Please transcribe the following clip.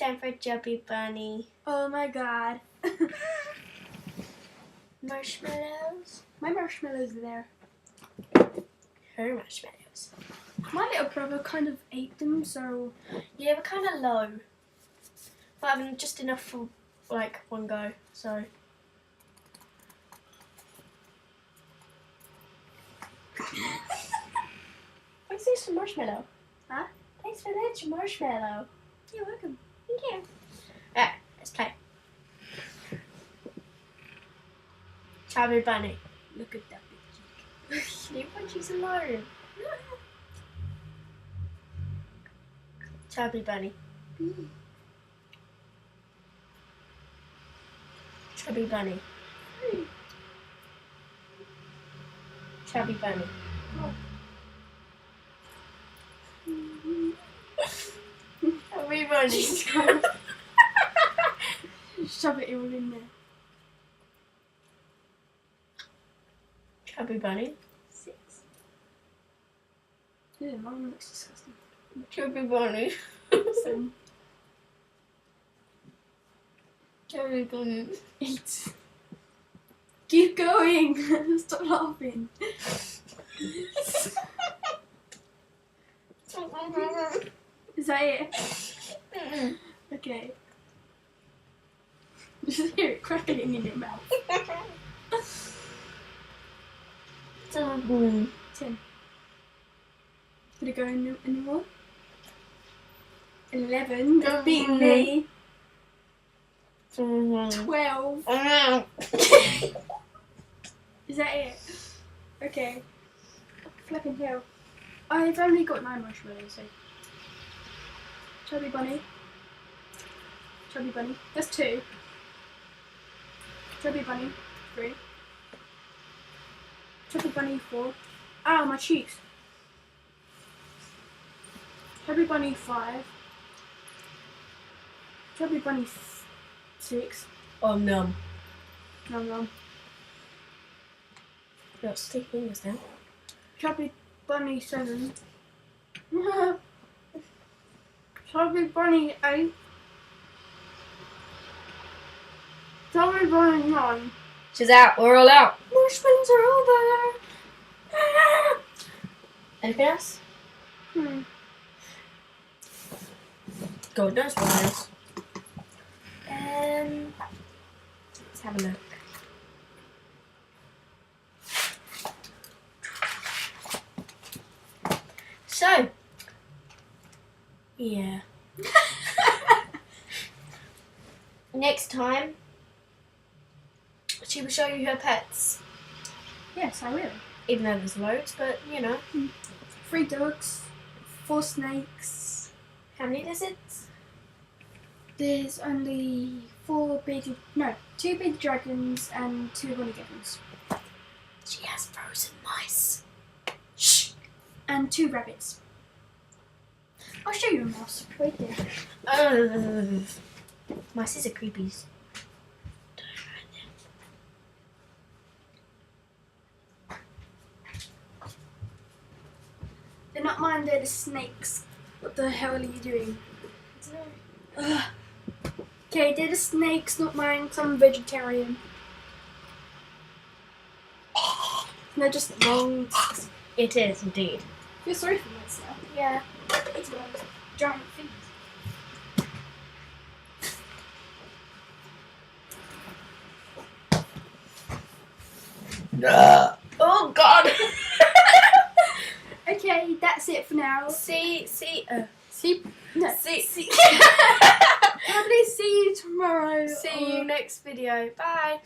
time for Chubby Bunny. Oh my god. Marshmallows. My marshmallows are there. Her marshmallows. My little brother kind of ate them, so... Yeah, we're kind of low. But having just enough for like one go, so. Thanks for some marshmallow. Huh? Thanks for the extra marshmallow. You're welcome. Thank you. Alright, let's play. Chubby Bunny. Look at that big cheek. You want she's alone. Chubby Bunny. Chubby Bunny. Chubby Bunny. Chubby Bunny. Shove it all in there. Chubby Bunny. 6. Yeah, mine looks disgusting. Chubby Bunny. Awesome. Chubby Bunny. 8. Keep going. Stop laughing. Is that it? Okay. Just hear it crackling in your mouth. 10. Did it go in anymore? 11. That beat me. 12. Is that it? Okay. Flipping hell. I've only got 9 marshmallows, so. Chubby Bunny. Chubby Bunny. That's 2. Chubby Bunny. 3. Chubby Bunny 4. Ow, my cheeks. Chubby Bunny 5. Chubby Bunny 6. Oh, no. No. You got stick fingers now. Chubby Bunny 7. Chubby Bunny 8. Chubby Bunny 9. She's out. We're all out. Marshmallows are over. Anything else? Go, don't spoil us. Let's have a look. So, yeah. Next time, she will show you her pets. Yes, I will. Even though there's loads, but you know. 3 dogs, 4 snakes. How many lizards? There's only 2 big dragons and 2 honeygammons. She has frozen mice. Shh. And 2 rabbits. I'll show you a mouse right there. Mice are creepies. They're not mine, they're the snakes. What the hell are you doing? Ugh. Okay, they're the snakes, not mine, 'cause I'm a vegetarian. They're just long. It is indeed. Feel sorry for myself. Yeah. It's one of those giant things. Oh God. Okay, that's it for now. See. Probably see you tomorrow. See you next video. Bye.